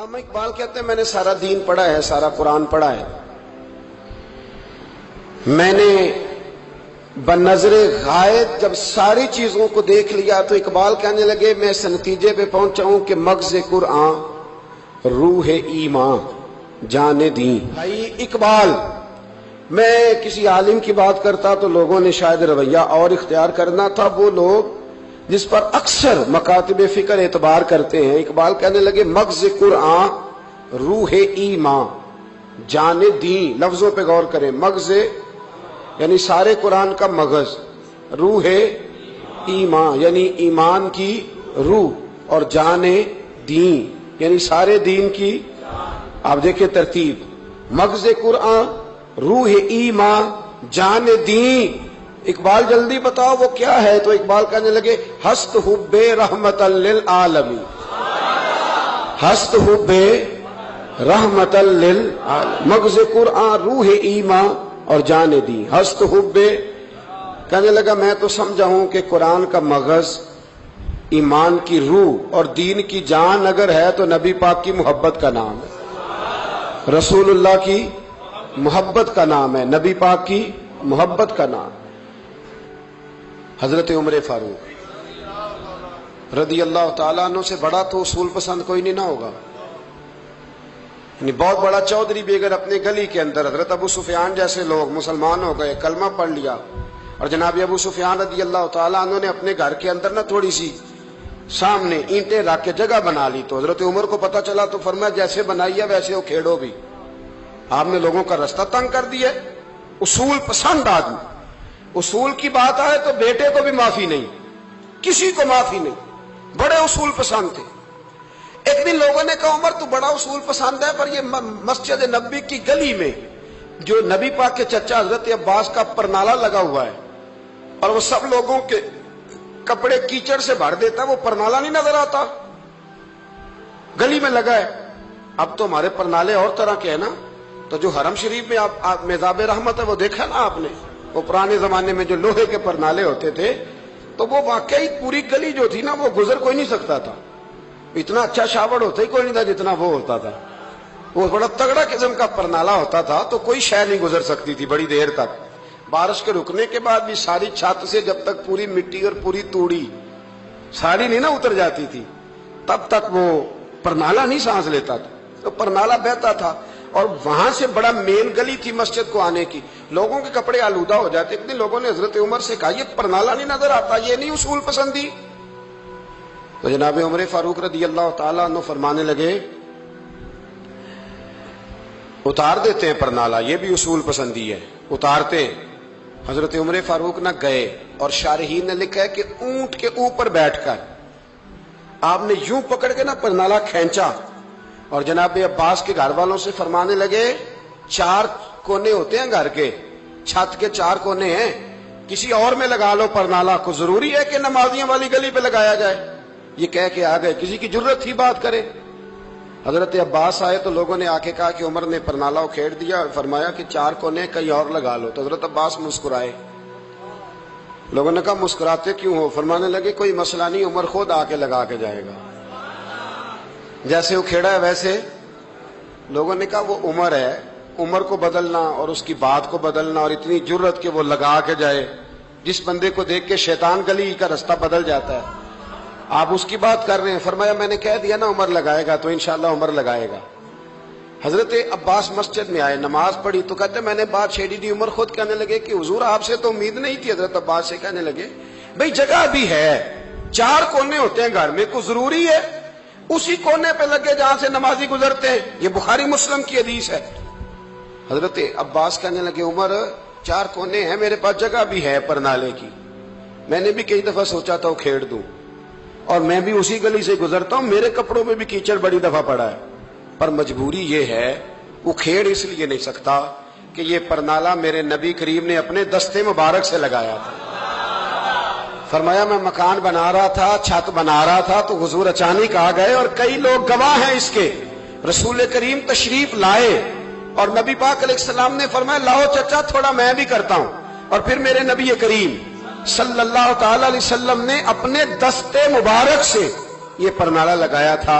علامہ اقبال کہتے ہیں میں نے سارا دین پڑھا ہے، سارا قرآن پڑھا ہے، میں نے بنظر غائب جب ساری چیزوں کو دیکھ لیا تو اقبال کہنے لگے میں اس نتیجے پہ پہنچا ہوں کہ مغز قرآن روح ایمان جان دین۔ بھائی اقبال، میں کسی عالم کی بات کرتا تو لوگوں نے شاید رویہ اور اختیار کرنا تھا، وہ لوگ جس پر اکثر مکاتب فکر اعتبار کرتے ہیں۔ اقبال کہنے لگے مغز قرآن روح ایمان جان دین۔ لفظوں پہ غور کریں، مغز یعنی سارے قرآن کا مغز، روح ایمان یعنی ایمان کی روح، اور جان دین یعنی سارے دین کی۔ آپ دیکھیں ترتیب، مغز قرآن روح ایمان جان دین۔ اقبال جلدی بتاؤ وہ کیا ہے؟ تو اقبال کہنے لگے ہست حب رحمت للعالمین، ہست حب رحمت للعالمین، مغز قرآن روح ایمان اور جان دین۔ ہست حب کہنے لگا میں تو سمجھا ہوں کہ قرآن کا مغز ایمان کی روح اور دین کی جان اگر ہے تو نبی پاک کی محبت کا نام ہے، رسول اللہ کی محبت کا نام ہے، نبی پاک کی محبت کا نام۔ حضرت عمر فاروق رضی اللہ تعالیٰ عنہ سے بڑا تو اصول پسند کوئی نہیں نہ ہوگا، یعنی بہت بڑا چودھری بھی اگر اپنے گلی کے اندر، حضرت ابو سفیان جیسے لوگ مسلمان ہو گئے، کلمہ پڑھ لیا، اور جناب ابو سفیان رضی اللہ تعالیٰ عنہ نے اپنے گھر کے اندر نہ تھوڑی سی سامنے اینٹیں رکھ کے جگہ بنا لی، تو حضرت عمر کو پتا چلا تو فرمایا جیسے بنائی ہے ویسے وہ کھیڑو بھی، آپ نے لوگوں کا رستہ تنگ کر دیا۔ اصول پسند آدمی، اصول کی بات آئے تو بیٹے کو بھی معافی نہیں، کسی کو معافی نہیں، بڑے اصول پسند تھے۔ ایک دن لوگوں نے کہا عمر تو بڑا اصول پسند ہے، پر یہ مسجد نبی کی گلی میں جو نبی پاک کے چچا حضرت عباس کا پرنالہ لگا ہوا ہے اور وہ سب لوگوں کے کپڑے کیچڑ سے بھر دیتا ہے، وہ پرنالہ نہیں نظر آتا؟ گلی میں لگا ہے۔ اب تو ہمارے پرنالے اور طرح کے ہیں نا، تو جو حرم شریف میں آپ میزاب رحمت ہے وہ دیکھا نا آپ نے، وہ پرانے زمانے میں جو لوہے کے پرنالے ہوتے تھے، تو وہ واقعی پوری گلی جو تھی نا وہ گزر کوئی نہیں سکتا تھا، اتنا اچھا شاور ہوتا ہی کوئی نہیں تھا جتنا وہ ہوتا تھا، وہ بڑا تگڑا قسم کا پرنالہ ہوتا تھا، تو کوئی شے نہیں گزر سکتی تھی بڑی دیر تک۔ بارش کے رکنے کے بعد بھی ساری چھت سے جب تک پوری مٹی اور پوری توڑی ساری نہیں نا اتر جاتی تھی تب تک وہ پرنالہ نہیں سانس لیتا تھا، تو پرنالہ بہتا تھا، اور وہاں سے بڑا مین گلی تھی مسجد کو آنے کی، لوگوں کے کپڑے آلودہ ہو جاتے۔ ایک دن لوگوں نے حضرت عمر سے کہا یہ پرنالہ نہیں نظر آتا، یہ نہیں اصول پسندی؟ تو جناب عمر فاروق رضی اللہ تعالیٰ عنہ فرمانے لگے اتار دیتے ہیں پرنالہ، یہ بھی اصول پسندی ہے، اتارتے۔ حضرت عمر فاروق نہ گئے، اور شارحین نے لکھا ہے کہ اونٹ کے اوپر بیٹھ کر آپ نے یوں پکڑ کے نا پرنالہ کھینچا، اور جناب عباس کے گھر والوں سے فرمانے لگے 4 کونے ہوتے ہیں گھر کے، چھت کے 4 کونے ہیں، کسی اور میں لگا لو پرنالہ، کو ضروری ہے کہ نمازیوں والی گلی پہ لگایا جائے؟ یہ کہہ کے آ گئے، کسی کی ضرورت تھی بات کرے؟ حضرت عباس آئے تو لوگوں نے آ کے کہا کہ عمر نے پرنالہ کھیڑ دیا، اور فرمایا کہ 4 کونے کہیں اور لگا لو۔ تو حضرت عباس مسکرائے، لوگوں نے کہا مسکراتے کیوں ہو؟ فرمانے لگے کوئی مسئلہ نہیں، عمر خود آ کے لگا کے جائے گا، جیسے وہ کھیڑا ہے ویسے۔ لوگوں نے کہا وہ عمر ہے، عمر کو بدلنا اور اس کی بات کو بدلنا اور اتنی جرت کہ وہ لگا کے جائے، جس بندے کو دیکھ کے شیطان گلی کا رستہ بدل جاتا ہے، آپ اس کی بات کر رہے ہیں۔ فرمایا میں نے کہہ دیا نا عمر لگائے گا، تو انشاءاللہ عمر لگائے گا۔ حضرت عباس مسجد میں آئے، نماز پڑھی تو کہتے میں نے بات چھیڑی دی۔ عمر خود کہنے لگے کہ حضور آپ سے تو امید نہیں تھی۔ حضرت عباس سے کہنے لگے بھئی جگہ بھی ہے، 4 کونے ہوتے ہیں گھر میں، کو ضروری ہے اسی کونے پہ لگے جہاں سے نمازی گزرتے ہیں؟ یہ بخاری مسلم کی حدیث ہے۔ حضرت عباس کہنے لگے عمر 4 کونے ہیں، میرے پاس جگہ بھی ہے پرنالے کی، میں نے بھی کئی دفعہ سوچا تھا وہ کھیڑ دوں، اور میں بھی اسی گلی سے گزرتا ہوں، میرے کپڑوں میں بھی کیچڑ بڑی دفعہ پڑا ہے، پر مجبوری یہ ہے وہ کھیڑ اس لیے نہیں سکتا کہ یہ پرنالہ میرے نبی کریم نے اپنے دستے مبارک سے لگایا تھا۔ فرمایا میں مکان بنا رہا تھا، چھت بنا رہا تھا، تو حضور اچانک آ گئے، اور کئی لوگ گواہ ہیں اس کے، رسول کریم تشریف لائے اور نبی پاک علیہ السلام نے فرمایا لاؤ چچا تھوڑا میں بھی کرتا ہوں، اور پھر میرے نبی کریم صلی اللہ تعالی علیہ وسلم نے اپنے دستے مبارک سے یہ پرنالہ لگایا تھا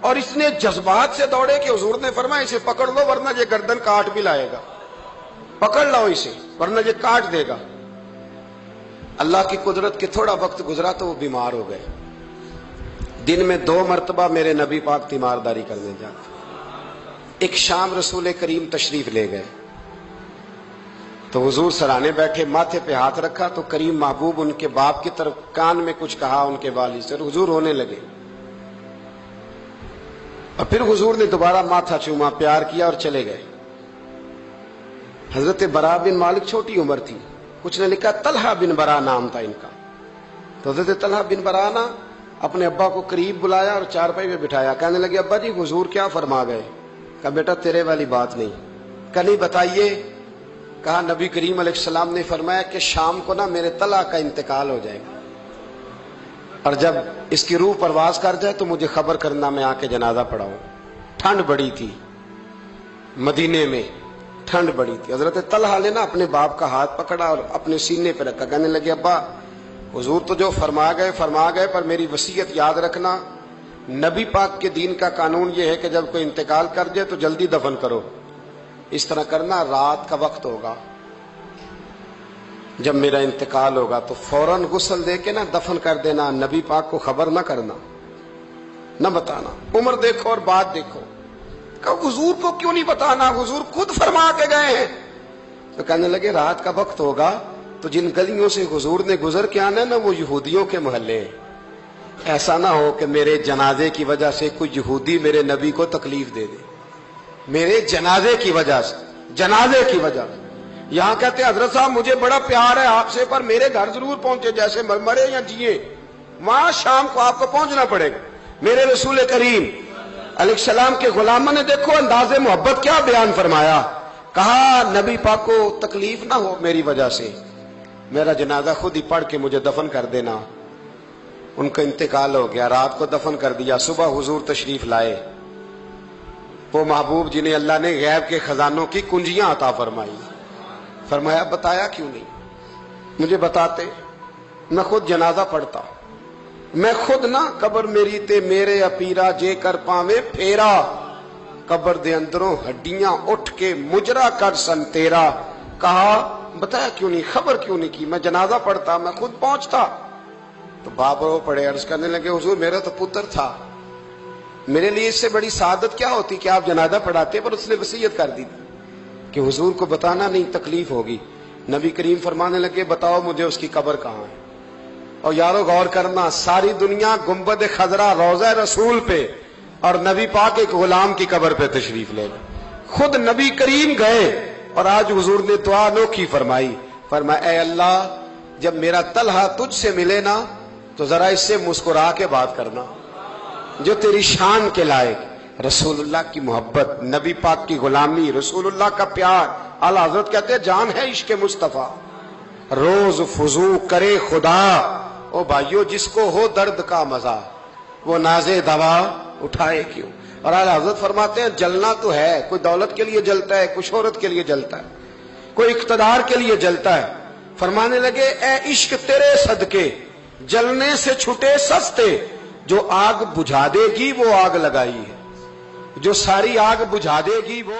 اور اس نے جذبات سے دوڑے کہ حضور نے فرمایا اسے پکڑ لو ورنہ یہ گردن کاٹ بھی لائے گا، پکڑ لو اسے ورنہ یہ کاٹ دے گا۔ اللہ کی قدرت کے تھوڑا وقت گزرا تو وہ بیمار ہو گئے۔ دن میں 2 مرتبہ میرے نبی پاک تیمارداری کرنے جاتے۔ ایک شام رسول کریم تشریف لے گئے تو حضور سرانے بیٹھے، ماتھے پہ ہاتھ رکھا تو کریم محبوب ان کے باپ کی طرف کان میں کچھ کہا ان کے والد سے، حضور رونے لگے، اور پھر حضور نے دوبارہ ماتھا چوما، پیار کیا اور چلے گئے۔ حضرت برا بن مالک چھوٹی عمر تھی، کچھ نے لکھا طلحہ بن برا نام تھا ان کا، تو حضرت طلحہ بن برا نا اپنے ابا کو قریب بلایا اور چارپائی پہ بٹھایا، کہنے لگے ابا جی حضور کیا فرما گئے؟ کہا بیٹا تیرے والی بات نہیں۔ کہا نہیں بتائیے۔ کہا نبی کریم علیہ السلام نے فرمایا کہ شام کو نا میرے طلحہ کا انتقال ہو جائے گا، اور جب اس کی روح پرواز کر جائے تو مجھے خبر کرنا، میں آ کے جنازہ پڑھاؤں۔ ٹھنڈ بڑی تھی مدینے میں، ٹھنڈ بڑی تھی۔ حضرت طلحہ نے نا اپنے باپ کا ہاتھ پکڑا اور اپنے سینے پہ رکھا، کہنے لگے ابا حضور تو جو فرما گئے پر میری وصیت یاد رکھنا، نبی پاک کے دین کا قانون یہ ہے کہ جب کوئی انتقال کر جائے تو جلدی دفن کرو، اس طرح کرنا رات کا وقت ہوگا، جب میرا انتقال ہوگا تو فوراً غسل دے کے نا دفن کر دینا، نبی پاک کو خبر نہ کرنا، نہ بتانا۔ عمر دیکھو اور بات دیکھو، کہ حضور کو کیوں نہیں بتانا، حضور خود فرما کے گئے ہیں۔ تو کہنے لگے رات کا وقت ہوگا تو جن گلیوں سے حضور نے گزر کے آنا ہے نا وہ یہودیوں کے محلے ہیں، ایسا نہ ہو کہ میرے جنازے کی وجہ سے کوئی یہودی میرے نبی کو تکلیف دے دے، میرے جنازے کی وجہ سے، جنازے کی وجہ سے۔ یہاں کہتے ہیں حضرت صاحب مجھے بڑا پیار ہے آپ سے پر میرے گھر ضرور پہنچے، جیسے مرے یا جیے وہاں شام کو آپ کو پہنچنا پڑے گا۔ میرے رسول کریم علیہ السلام کے غلاموں نے دیکھو انداز محبت کیا بیان فرمایا، کہا نبی پاک کو تکلیف نہ ہو میری وجہ سے، میرا جنازہ خود ہی پڑھ کے مجھے دفن کر دینا۔ ان کا انتقال ہو گیا، رات کو دفن کر دیا، صبح حضور تشریف لائے، وہ محبوب جنہیں اللہ نے غیب کے خزانوں کی کنجیاں عطا فرمائی، فرمایا بتایا کیوں نہیں، مجھے بتاتے میں خود جنازہ پڑھتا، میں خود نہ قبر میری تے میرے اپیرا جے کر پاویں پھیرا، قبر دے اندروں ہڈیاں اٹھ کے مجرا کر سن تیرا۔ کہا بتایا کیوں نہیں، خبر کیوں نہیں کی، میں جنازہ پڑھتا، میں خود پہنچتا۔ تو باپ رو پڑے، عرض کرنے لگے حضور میرا تو پتر تھا، میرے لیے اس سے بڑی سعادت کیا ہوتی کہ آپ جنازہ پڑھاتے، پر اس نے وصیت کر دی کہ حضور کو بتانا نہیں، تکلیف ہوگی۔ نبی کریم فرمانے لگے بتاؤ مجھے اس کی قبر کہاں ہے۔ اور یارو غور کرنا، ساری دنیا گنبد خضرا روضہ رسول پہ اور نبی پاک ایک غلام کی قبر پہ تشریف لے گئے، خود نبی کریم گئے، اور آج حضور نے دعا انوکھی فرمائی، فرمایا اے اللہ جب میرا طلحہ تجھ سے ملے نا تو ذرا اس سے مسکرا کے بات کرنا، جو تیری شان کے لائق، رسول اللہ کی محبت، نبی پاک کی غلامی، رسول اللہ کا پیار۔ اعلیٰ حضرت کہتے ہیں جان ہے عشق مصطفیٰ، روز فضو کرے خدا، او بھائیو جس کو ہو درد کا مزہ وہ نازے دوا اٹھائے کیوں۔ اور اعلیٰ حضرت فرماتے ہیں جلنا تو ہے، کوئی دولت کے لیے جلتا ہے، کوئی شہرت کے لیے جلتا ہے، کوئی اقتدار کے لیے جلتا ہے۔ فرمانے لگے اے عشق تیرے صدقے جلنے سے چھٹے سستے، جو آگ بجھا دے گی وہ آگ لگائی ہے، جو ساری آگ بجھا دے گی وہ